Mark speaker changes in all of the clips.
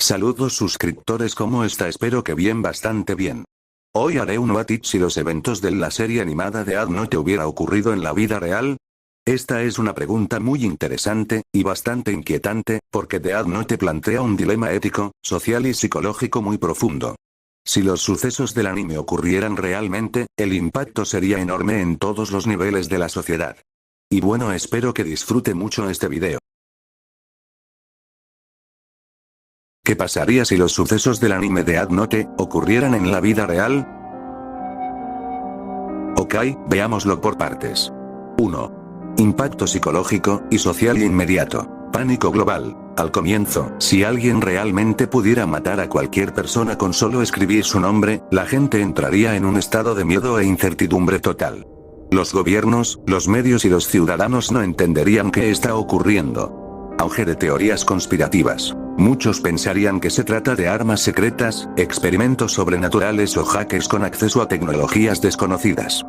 Speaker 1: Saludos suscriptores, ¿cómo está? Espero que bien, bastante bien. Hoy haré un what if si los eventos de la serie animada de Death Note hubiera ocurrido en la vida real. Esta es una pregunta muy interesante, y bastante inquietante, porque Death Note plantea un dilema ético, social y psicológico muy profundo. Si los sucesos del anime ocurrieran realmente, el impacto sería enorme en todos los niveles de la sociedad. Y bueno, espero que disfrute mucho este video. ¿Qué pasaría si los sucesos del anime de Death Note ocurrieran en la vida real? Ok, veámoslo por partes. 1. Impacto psicológico y social inmediato. Pánico global. Al comienzo, si alguien realmente pudiera matar a cualquier persona con solo escribir su nombre, la gente entraría en un estado de miedo e incertidumbre total. Los gobiernos, los medios y los ciudadanos no entenderían qué está ocurriendo. Auge de teorías conspirativas. Muchos pensarían que se trata de armas secretas, experimentos sobrenaturales o hackers con acceso a tecnologías desconocidas.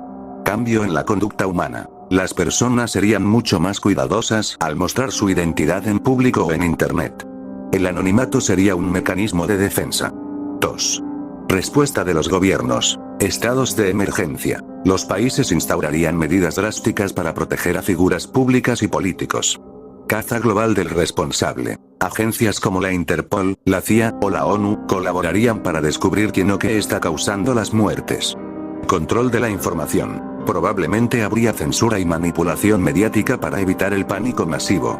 Speaker 1: Cambio en la conducta humana. Las personas serían mucho más cuidadosas al mostrar su identidad en público o en internet. El anonimato sería un mecanismo de defensa. 2. Respuesta de los gobiernos. Estados de emergencia. Los países instaurarían medidas drásticas para proteger a figuras públicas y políticos. Caza global del responsable. Agencias como la Interpol, la CIA o la ONU colaborarían para descubrir quién o qué está causando las muertes. Control de la información. Probablemente habría censura y manipulación mediática para evitar el pánico masivo.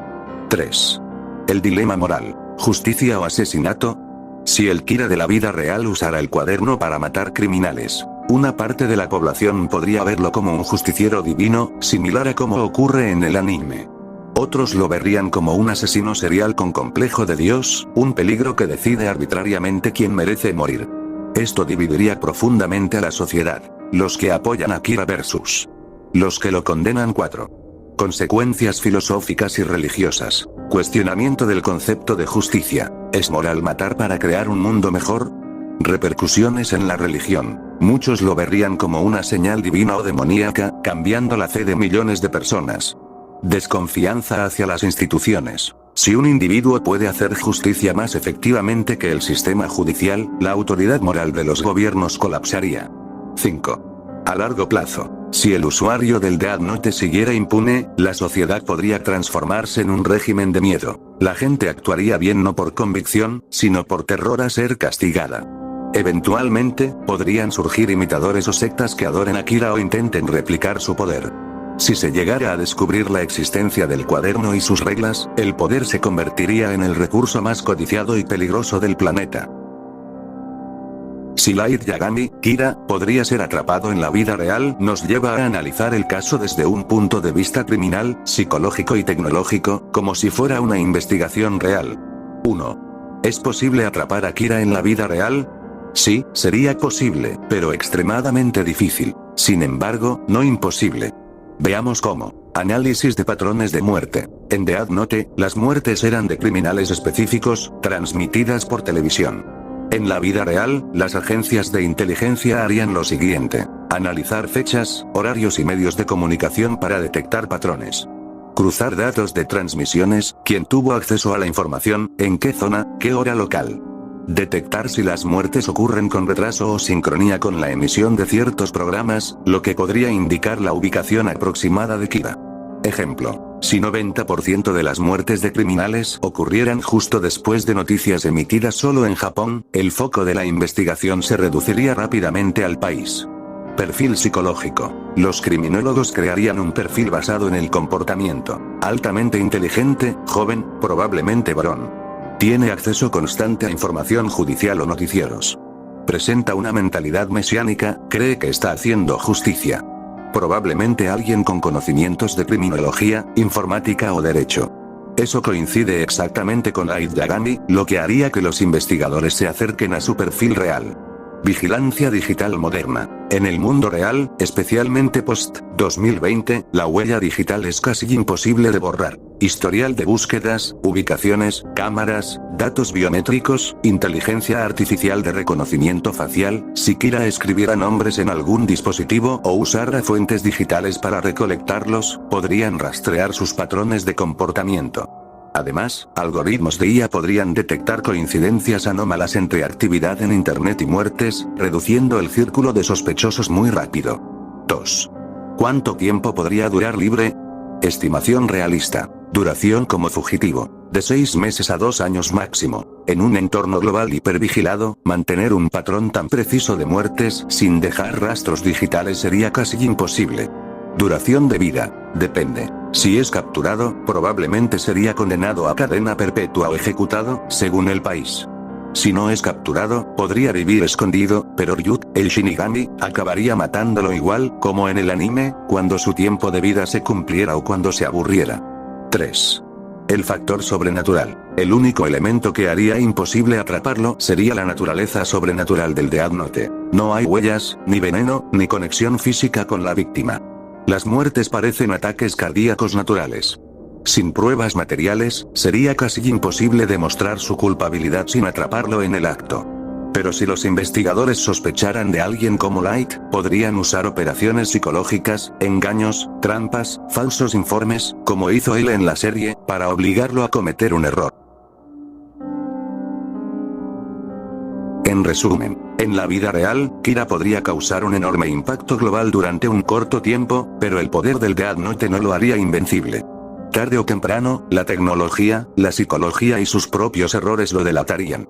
Speaker 1: 3. El dilema moral. ¿Justicia o asesinato? Si el Kira de la vida real usara el cuaderno para matar criminales, una parte de la población podría verlo como un justiciero divino, similar a como ocurre en el anime. Otros lo verían como un asesino serial con complejo de Dios, un peligro que decide arbitrariamente quién merece morir. Esto dividiría profundamente a la sociedad. Los que apoyan a Kira versus los que lo condenan. 4. Consecuencias filosóficas y religiosas. Cuestionamiento del concepto de justicia. ¿Es moral matar para crear un mundo mejor? Repercusiones en la religión. Muchos lo verían como una señal divina o demoníaca, cambiando la fe de millones de personas. Desconfianza hacia las instituciones. Si un individuo puede hacer justicia más efectivamente que el sistema judicial, la autoridad moral de los gobiernos colapsaría. 5. A largo plazo. Si el usuario del Death Note siguiera impune, la sociedad podría transformarse en un régimen de miedo. La gente actuaría bien no por convicción, sino por terror a ser castigada. Eventualmente, podrían surgir imitadores o sectas que adoren a Kira o intenten replicar su poder. Si se llegara a descubrir la existencia del cuaderno y sus reglas, el poder se convertiría en el recurso más codiciado y peligroso del planeta. Si Light Yagami, Kira, podría ser atrapado en la vida real, nos lleva a analizar el caso desde un punto de vista criminal, psicológico y tecnológico, como si fuera una investigación real. 1. ¿Es posible atrapar a Kira en la vida real? Sí, sería posible, pero extremadamente difícil. Sin embargo, no imposible. Veamos cómo. Análisis de patrones de muerte. En Death Note, las muertes eran de criminales específicos, transmitidas por televisión. En la vida real, las agencias de inteligencia harían lo siguiente: analizar fechas, horarios y medios de comunicación para detectar patrones. Cruzar datos de transmisiones, quién tuvo acceso a la información, en qué zona, qué hora local. Detectar si las muertes ocurren con retraso o sincronía con la emisión de ciertos programas, lo que podría indicar la ubicación aproximada de Kira. Ejemplo: si 90% de las muertes de criminales ocurrieran justo después de noticias emitidas solo en Japón, el foco de la investigación se reduciría rápidamente al país. Perfil psicológico. Los criminólogos crearían un perfil basado en el comportamiento. Altamente inteligente, joven, probablemente varón. Tiene acceso constante a información judicial o noticieros. Presenta una mentalidad mesiánica, cree que está haciendo justicia. Probablemente alguien con conocimientos de criminología, informática o derecho. Eso coincide exactamente con Light Yagami, lo que haría que los investigadores se acerquen a su perfil real. Vigilancia digital moderna. En el mundo real, especialmente post-2020, la huella digital es casi imposible de borrar. Historial de búsquedas, ubicaciones, cámaras, datos biométricos, inteligencia artificial de reconocimiento facial. Si Kira escribiera nombres en algún dispositivo o usara fuentes digitales para recolectarlos, podrían rastrear sus patrones de comportamiento. Además, algoritmos de IA podrían detectar coincidencias anómalas entre actividad en Internet y muertes, reduciendo el círculo de sospechosos muy rápido. 2. ¿Cuánto tiempo podría durar libre? Estimación realista. Duración como fugitivo. De 6 meses a 2 años máximo. En un entorno global hipervigilado, mantener un patrón tan preciso de muertes sin dejar rastros digitales sería casi imposible. Duración de vida. Depende. Si es capturado, probablemente sería condenado a cadena perpetua o ejecutado, según el país. Si no es capturado, podría vivir escondido, pero Ryuk, el Shinigami, acabaría matándolo igual, como en el anime, cuando su tiempo de vida se cumpliera o cuando se aburriera. 3. El factor sobrenatural. El único elemento que haría imposible atraparlo sería la naturaleza sobrenatural del Death Note. No hay huellas, ni veneno, ni conexión física con la víctima. Las muertes parecen ataques cardíacos naturales. Sin pruebas materiales, sería casi imposible demostrar su culpabilidad sin atraparlo en el acto. Pero si los investigadores sospecharan de alguien como Light, podrían usar operaciones psicológicas, engaños, trampas, falsos informes, como hizo él en la serie, para obligarlo a cometer un error. En resumen, en la vida real, Kira podría causar un enorme impacto global durante un corto tiempo, pero el poder del Death Note no lo haría invencible. Tarde o temprano, la tecnología, la psicología y sus propios errores lo delatarían.